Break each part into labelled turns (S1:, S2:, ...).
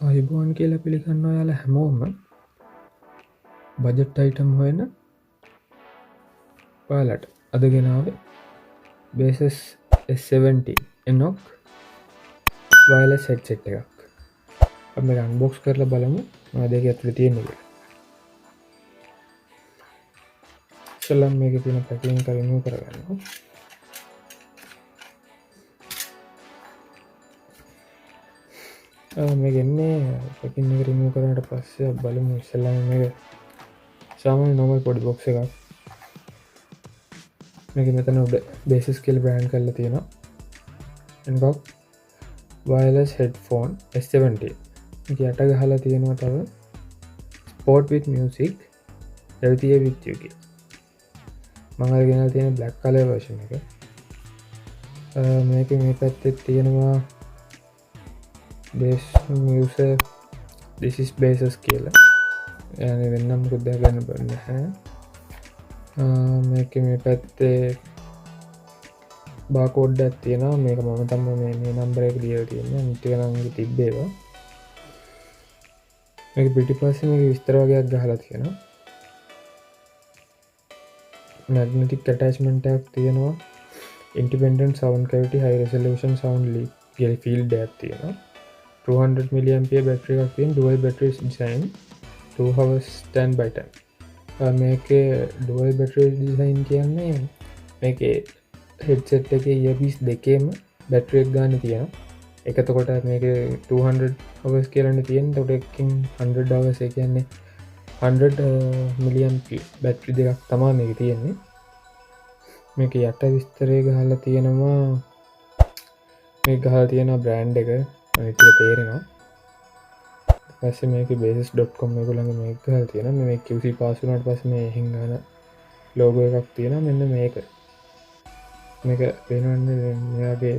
S1: අයිබෝන් කියල පිළිගන්න යාල හැමෝම බජට් අයිටම් හොයන පාලට අද ගෙනාව බේසස් S70 එනොක් වයිල සෙට් එකක් අප අන්බොක්ස් කරලා බලමු මදක ඇතුළ තියෙනෙක සල්ලම් මේක තින පැකිලින් කරමු කරගන්න මේ ගෙන්නේ පැකින්න කරීමූ කරට පස්සේ බලමු ඉස්සල්ලාම එක සාමාන්‍ය නොමල් පොඩි බොක්ස එකක් මේක මෙතන උඩ බේසිස් කෙල් බ්‍රෑන්් කරල තියෙනවා එන්බක් වයිලස් හෙඩ්ෆෝන් S70 යට ගහලා තියෙනවා තව ස්පෝට් විත් මියසික් ඇතිය විත්යකි මඟල් ගෙනල් තියෙන බ්ලක් කලය වර්ෂණ එක මේක මේ පැත්තෙත් තියෙනවා බේස් මියස දෙසිස් බේසස් කියලා යන වෙන්නම් කුද්දා ගන්න බන්න හැ මේක මේ පැත්තේ බාකෝඩ්ඩත් තියෙනවා මේක මම තම මේ නම්බරක ලියල තියෙන නිටගනගේ තිබ්බේවා මේක පිටි පස්ස මේ විස්තර වගේයක් ගහලා තියෙනවා මැග්නටික් ඇටච්මෙන්ටක් තියෙනවා ඉන්ටිපෙන්ඩන් සවන් කවිට හයි රෙසලූෂන් සවන් ලි ගෙල් ෆිල් ඩැක් තියෙනවා 200 milliamp battery එකක් තියෙන dual battery design 2 hours standby time මේක dual battery design කියන්නේ මේකේ headset එකේ earpiece දෙකේම battery එක ගන්න තියෙනවා එකතකොට මේක 200 hours කියලානේ තියෙන්නේ එතකොට එකකින් 100 hours ඒ කියන්නේ 100 milliamp battery දෙකක් තමයි මේක තියෙන්නේ මේක යට විස්තරය ගහලා තියෙනවා මේ ගහලා තියෙන බ්‍රෑන්ඩ් එක අනිතික තේරෙනවා පස්ස මේක බේස්.com එකකුළඟ මේක හල් තියෙන මේ කිවසි පාසුනට පස් මේ හිංගන ලෝග එකක් තියෙන මෙන්න මේක මේක පේනවන්න මෙයාගේ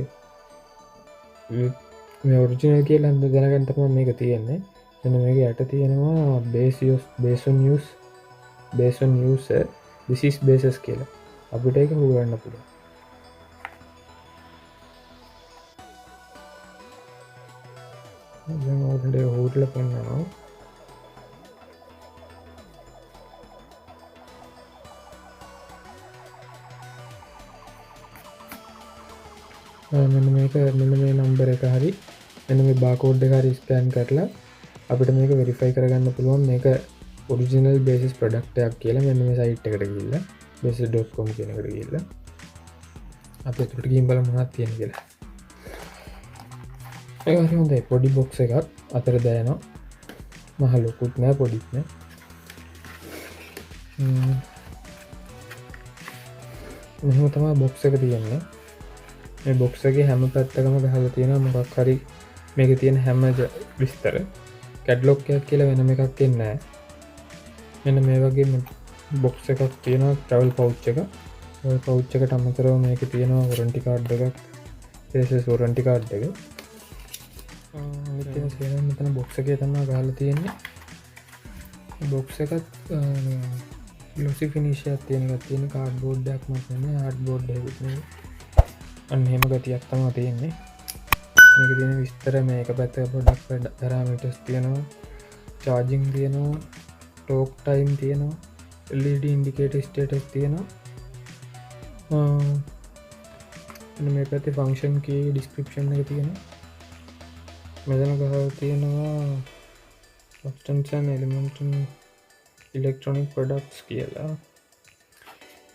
S1: මේ ඔරිජිනල් කිය ලන්ද දැනගන්තම මේක තියෙන්නේ එන්න මේක යට තියෙනවා බේසන් දිසිස් බේසස් කියලා අපිට එක හුගන්න පුළුව ඔට හෝටල පෙන්න්නවා මෙන්න මේක මෙන්න මේ නම්බර එක හරි එන්න මේ බාකෝඩ් හරි ස්කෑන් කරලා අපිට මේක වෙරිෆයි කරගන්න පුළුවන් මේක ඔරිජිනල් බේසිස් ප්‍රඩක්ටයක් කියලා මෙන්න මේ සයිට් එකට ගිල්ල බෙස.කොම් කියනකට ගිල්ල අප තුට ගින් බල මහත් තියෙන කියලා ඒ හොඳයි පොඩි බොක්ස එකක් අතර දෑනවා මහලොකුත් නෑ පොඩිත්න මෙහම තමා බොක්ස එක තියෙන්නේ මේ බොක්සගේ හැම පැත්තකම ගහල තියෙන මොකක් හරි මේක තියෙන හැම විස්තර කැඩ්ලොක්කයක් කියලා වෙනම එකක් එන්නෑ මෙන්න මේ වගේ බොක්ස එකක් තියෙනවා ට්‍රවල් පෞච්ච එක පෞච්ච එක අමතරව මේක තියෙනවා වරන්ටිකාඩ් එකක් පේසස් වරන්ටිකාඩ් එක මෙතන බොක්සගේ තමා ගාල තියෙන්නේ බොක්ස එකත් ලොසි ෆිනිශයක් තියෙනක තියෙන කාඩ් බෝඩ්ඩක් මත්න හඩ බෝඩ් අන්න හෙම ගතියක් තමා තියෙන්නේ මේක තියෙන විස්තර මේක පැත්ත පොඩක් පැරාමිටස් තියෙනවා චාර්ජිං තියෙනවා ටෝක් ටයිම් තියෙනවා LED ඉන්ඩිකේට ස්ටේටස් තියෙනවා මේ පැති ෆංක්ෂන් කී ඩිස්ක්‍රපෂන් එක තියෙනවා මෙදන ගහ තියෙනවා සබස්ටන්සන් එලිමෙන්ටන් ඉලෙක්ට්‍රොනික් ප්‍රඩක්ස් කියලා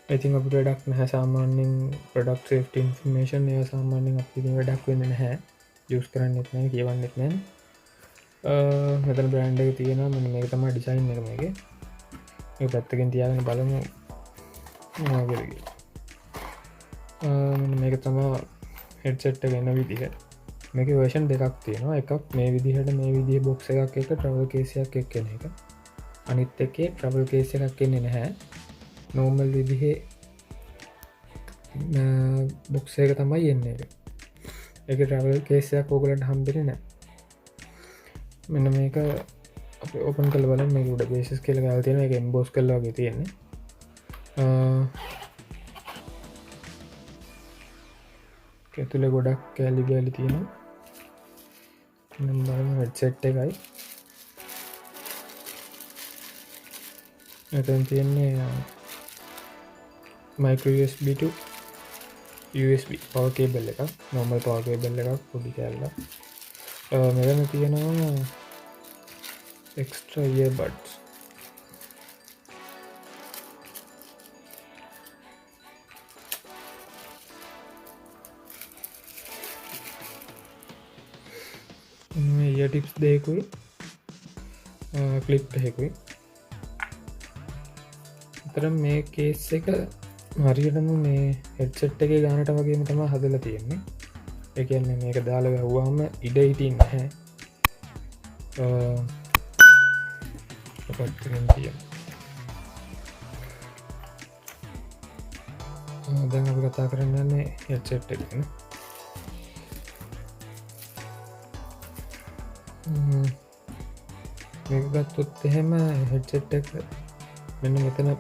S1: ඉතින් අප ඩක් නැහැ සාමාන්‍යෙන් ප්‍රඩක් ේට ඉන්ෆර්මේෂන් එය සාමාන්‍යෙන් අපි වැඩක් වෙන්න නැහැ ජස් කරන්න එත්න කියවන්නෙත් නෑ මෙතන බ්‍රන්ඩ් එක තියෙන මෙ මේ තම ඩිසයින් එක මේගේ ඒ පැත්තකින් තියාගෙන බලමු මේක තමා හෙඩ්සෙට්ට ගන්න විදිහ මේක වර්ෂන් දෙකක් තියෙනවා එකක් මේ විදිහට මේ විදිහ බොක්ස එකක් එක ට්‍රවල් කේසියක් එක් කෙන එක අනිත් එකේ ට්‍රවල් කේස එකක් කෙන්නේ නැහැ නෝමල් විදිහේ බොක්ස එක තමයි එන්නේ එක ට්‍රවල් කේසයක් ඕගලට හම්බෙන නෑ මෙන්න මේක අප ඕපන් කල බල මේ උඩ බේසිස් කියල ගල් තියෙන එක එම්බෝස් කල්ලාගේ තියෙන්නේ ඇතුළ ගොඩක් කෑලි බෑලි තියෙන බලමු හෙඩ්සෙට් එකයි මෙතන තියෙන්නේ micro USB to USB power cable එකක් normal power cable එකක් පොඩි කැල්ලක් මෙතන තියෙනවා extra earbuds ear tips දෙකකුයි clip එකකුයි අතර මේ කේස් එක හරියටම මේ හෙඩ්සෙට් එකේ ගානට වගේම තමයි හදලා තියෙන්නේ ඒ කියන්නේ මේක දාලා වැහුවාම ඉඩ හිටින්නේ නැහැ දැන් අපි කතා කරන්න යන්නේ හෙඩ්සෙට් එක ගැන මේක ගත්තොත් එහෙම හෙඩ්සෙට් එක මෙන්න මෙතන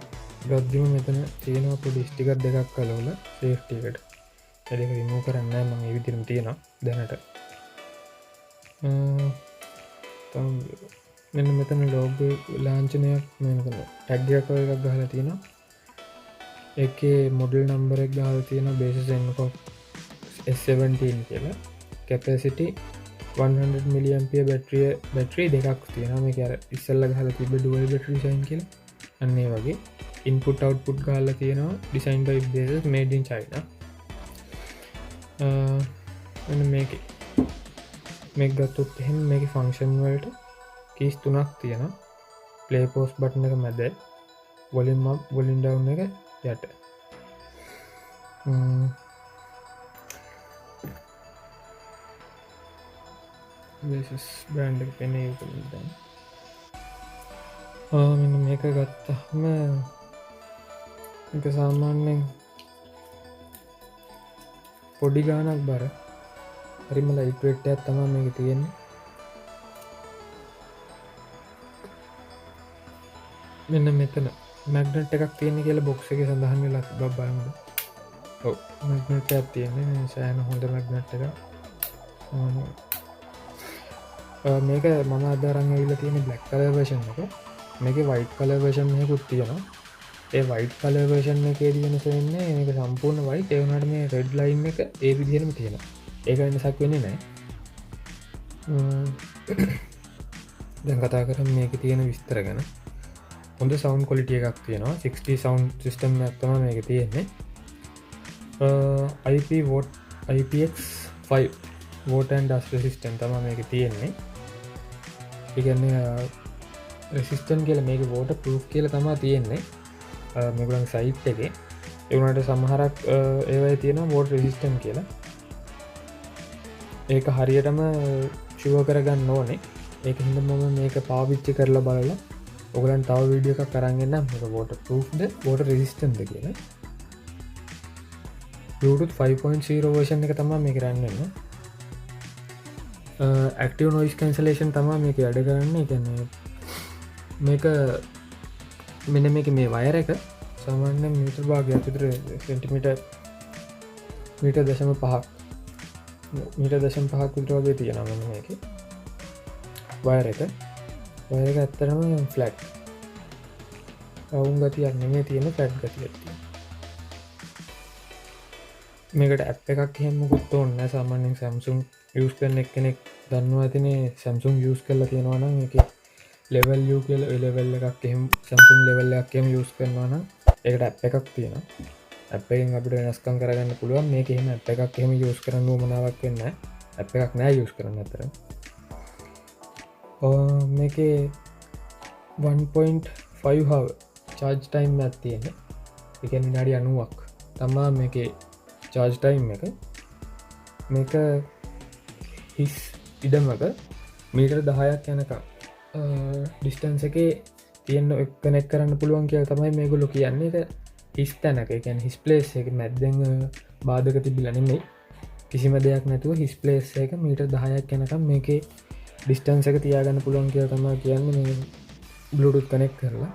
S1: ගද්දිම මෙතන තියෙනවා පොඩි ස්ටිකර් දෙකක් කලවල සේෆ්ටි එකට ඒක රිමූව් කරන්න නැහැ මම ඒ විදිහටම තියෙනවා දැනට මෙන්න මෙතන ලෝගෝ ලාංඡනයක් මෙතන ටැග් එකක් ගහලා තියෙනවා ඒකේ මොඩල් නම්බර් එක ගහලා තියෙනවා බේසිස් එන්කොක් S17 කියලා කැපැසිටි 100 mAh බැටරිය දෙකක් තියෙනවා මේක අර ඉස්සෙල්ලා ගහලා තිබ්බ ඩුවල් බැටරි ඩිසයින් කියලා අන්නේ වගේ ඉන්පුට් අවට්පුට් ගහලා තියෙනවා ඩිසයින් බයි බේසස් මේඩ් ඉන් චයිනා මෙන්න මේක ගත්තොත් එහෙම මේකේ ෆන්ක්ෂන් වලට කීස් තුනක් තියෙනවා ප්ලේ පෝස් බටන් එක මැද වොලියම් අප් වොලියම් ඩවුන් එක යට බේසස් බ්‍රෑන්ඩ් එක පෙනේ උකලින් දැන් මෙන්න මේක ගත්තහම එක සාමාන්‍යයෙන් පොඩි ගානක් බර හරිම ලයිට් වෙයිට් එකක් තමයි මේක තියෙන්නේ මෙන්න මෙතන මැග්නට් එකක් තියෙන්නේ කියලා බොක්ස් එකේ සඳහන් වෙලා තිබ්බා බලන්න ඔව් මැග්නට් එකක් තියෙන්නේ සෑහෙන හොඳ මැග්නට් එකක් මේක මම අද අරන් ඇවිල්ලා තියෙන්නේ බ්ලැක් කලර් version එක මේකේ white color version එකකුත් තියෙනවා ඒ white color version එකේ තියෙන වෙන්නේ මේක සම්පූර්ණ white ඒ වුණාට මේ red line එක ඒ විදිහටම තියෙනවා ඒක වෙනසක් වෙන්නේ නැහැ දැන් කතා කරමු මේකේ තියෙන විස්තර ගැන හොඳ sound quality එකක් තියෙනවා 60 sound system එකක් තමයි මේකේ තියෙන්නේ IPX5 water and dust resistant තමයි මේකේ තියෙන්නේ ඒ කියන්නේ රෙසිස්ටන් කියල මේක වෝට ප්‍රූෆ් කියල තමා තියෙන්නේ මේගුලන් සයිට් එක එවුණට සමහරක් ඒවයි තියෙන වෝට් රෙසිස්ටන් කියලා ඒක හරියටම ශුව කරගන්න ඕනේ ඒක හිද මම මේක පාවිච්චි කරලා බලලා ඔගලන් තව වීඩිය එකක් කරගන්න මේක වෝට ප්‍රූෆ්ද වෝට රෙසිස්ටන්ද කියලා Bluetooth 5.0 version එක තමා මේ කරන්නන්න active noise cancellation තමා මේක අඩ කරන්න එකන්නේ මේක මෙන මේක මේ වයර එක සාමාන්‍ය මීටර් භාගයක් විතර සෙන්ටිමීට දශම පහක් මීට දශම පහක් විතර වගේ තියෙනවා මෙන්න මේක වයර එක ඇත්තරම ෆ්ලැට් අවුන් ගතියක් නෙමේ තියෙන ෆ්ලැට් ගතියක් මේකට ඇප් එකක් එහෙමකුත් ඕන්න සාමාන්‍යෙන් සැම්සුම් යස් කරන එක්කෙනෙක් දන්නවා ඇතිනේ සැම්සුම් යස් කරලා තියෙනවා නම් එක ලෙවල් යු කියල එලෙවල් එකක් එහෙම සැම්සුම් ලෙවල් එකක් එහෙම යස් කරනවා නම් ඒකට ඇප් එකක් තියෙනවා ඇප් එකෙන් අපිට වෙනස්කම් කරගන්න පුළුවන් මේක එහෙම ඇප් එකක් එහෙම යස් කරන්න උවමනාවක් වෙන්න ඇප් එකක් නෑ යස් කරන්න අතර මේකේ 1.5 හව චාර්ජ් ටයිම් ඇත් තියෙන එක විනාඩි 90ක් තමා මේකේ චාර්ජ් ටයිම් එක මේක හිස් ඉඩමක මීටර් 10ක් යනක ඩිස්ටන්ස එක තියෙන්න්න එක්කනෙක් කරන්න පුළුවන් කිය තමයි මේගොලු කියන්නේ එක හිස් තැනක එකැන් හිස් පලේස් එක මැද්දෙන් බාධක තිබිලනෙමයි කිසිම දෙයක් නැතුව හිස් පලේස් එක මීටර් 10ක් යනකම් මේක ඩිස්ටන්ස එක තියාගන්න පුළුවන් කිය තමා කියන්න මේ බ්ලුටුත් කනෙක් කරලා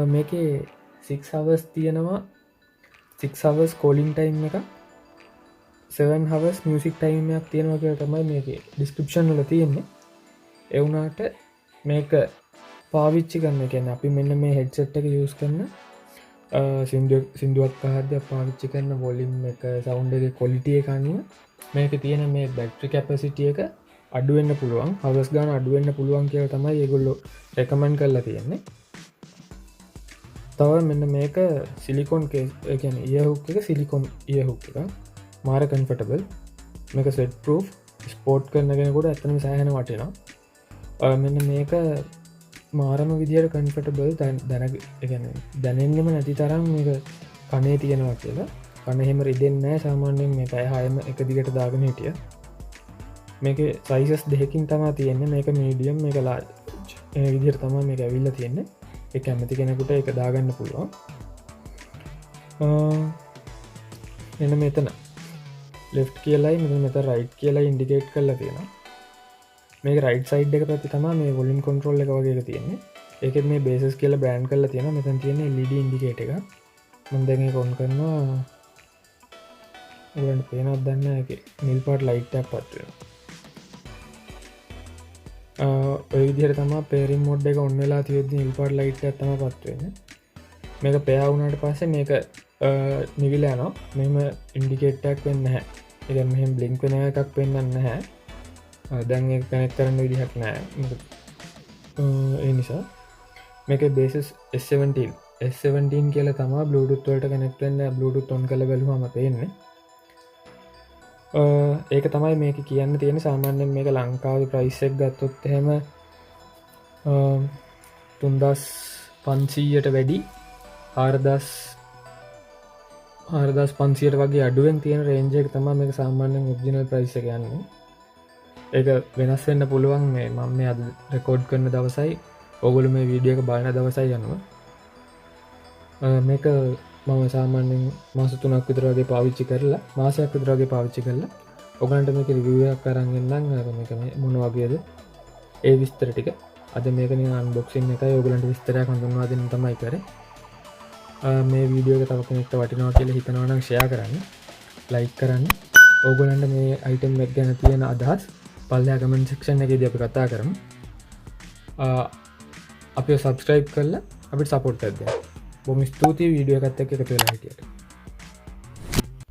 S1: මේකේ 6 hours තියෙනවා 6 hours කෝලිං ටයිම් එක 7 hours මියසික් ටයිමයක් තියෙනවා කියලා තමයි මේක ඩිස්ක්‍රිප්ෂන් වල තියෙන්නේ. ඒ වුණාට මේක පාවිච්චි කරන්න කියන්නේ අපි මෙන්න මේ හෙඩ්සෙට් එක යූස් කරන සිින්දුවක් පහද පාවිච්චි කරන වොලිම් එක සවුන්ඩ එක කොලිටිය එක අනුව මේක තියෙන මේ බැක්ට්‍රි කැපසිටිය එක අඩුවෙන්න්න පුළුවන් හවස් ගාන අඩුවෙන්න්න පුළුවන් කියල තමයි ඒගොල්ලො රැකමන් කරලා තියෙන්නේ. තව මෙන්න මේක සිලිකොන් කැන ඒහුක් එක සිලිකොන් ඒහුක් එක මාර කන්ෆටබල් මේක සෙට් පරෝ් ස්පෝට් කරනගෙනකොට ඇතනම සෑහන වටිනවා. මෙන්න මේක මාරම විදියට කන්ෆටබල් දැනෙන්ගම නැති තරම් මේක කනේ තියෙනවා කියලා කනහෙම රිදෙන්නෑ සාමාන්‍යයෙන් මේ පැයහයම එක දිගට දාගෙන හිටිය මේක සයිසස් දෙහකින් තමා තියෙන්නේ මේක මීඩියම් මේක ලා විදිර තමා මේ ඇවිල්ල තියෙන්නේ එක ඇමති කෙනෙකුට එක දාගන්න පුළුවන්. එන මෙතන ලෙෆ් කියලයි මෙත රයිට් කියලා ඉන්ඩිකේට් කරලා තියෙනවා. මේ රයිට සයිඩ් එක පැති තම මේ වොලින් කොන්ට්‍රෝල් එක වගේ තියෙන්නේ ඒකෙත් මේ බේසස් කියල බ්‍රෑන්් කරලා තියෙන මෙතන් තියෙන ලඩ ඉන්ඩිකේට එක මන්දගේ කොන් කරනවා ඒට පේනත් දන්න එක නිල් පාට ලයිට්ටක් පත්වෙන ඔය විදිහර තම පේරින් මොඩ් එක ඔන්නලා තියද නිල් පාට ලයිට් ඇත්තම පත්වෙන මේක පෑවුනට පස්සේ මේක නිවිලෑනවා මෙම ඉන්ඩිකේට්ටක් වෙන්න හැ එක මෙහම බ්ලිංක් වෙන එකක් පෙන්න්න හැ දැන් කනෙක් කරන්න විදිහක් නෑ ඒ නිසා මේක බේසස් S17 කියල තම බ්ලුඩුත් වලට කනෙක්ටන්න බ්ලුඩුත් ඔොන් කළ බැලුවම පේන්නේ ඒක තමයි මේක කියන්න තියෙන සාමාන්‍යෙන් මේක ලංකාව ප්‍රයිස්සක් ගත්තොත් හෙම 3500ට වැඩි 4500 වගේ අඩුවෙන් තියෙන රේන්ජක තම මේක සාමාන්‍යෙන් ඔබ්ජිනල් ප්‍රයිස යන්නේ ඒක වෙනස් වෙන්න පුළුවන් මේ මම මේ අද රෙකෝඩ් කරන දවසයි ඔගොලු මේ වීඩියෝ එක බලන දවසයි යනවා මේක මම සාමාන්‍යෙන් මාස 3ක් විතර වගේ පාවිච්චි කරලා මාසයක් විතර වගේ පාවිච්චි කරලා ඔයගලන්ට මේක රිවිව් එකක් අරන් එන්නම් මේක මොන වගේද ඒ විස්තර ටික අද මේක නිකන් අන්බොක්සින් එකයි ඔයගලන්ට විස්තරයක් හඳුන්වා දෙන්න තමයි කරේ මේ වීඩියෝ එක තව කෙනෙක්ට වටිනවා කියලා හිතනවා නම් ෂෙයා කරන්න ලයික් කරන්න ඔයගලන්ට මේ අයිටම් එක ගැන තියෙන අදහස් පල්ලයා කමෙන්ට් සෙක්ෂන් එකේදී අපි කතා කරමු. අපි සබස්ක්‍රයිබ් කරලා අපිට සපෝට් කරන්න. බොහොම ස්තුතියි වීඩියෝ එකත් එක්ක එකතු වෙලා හිටියට.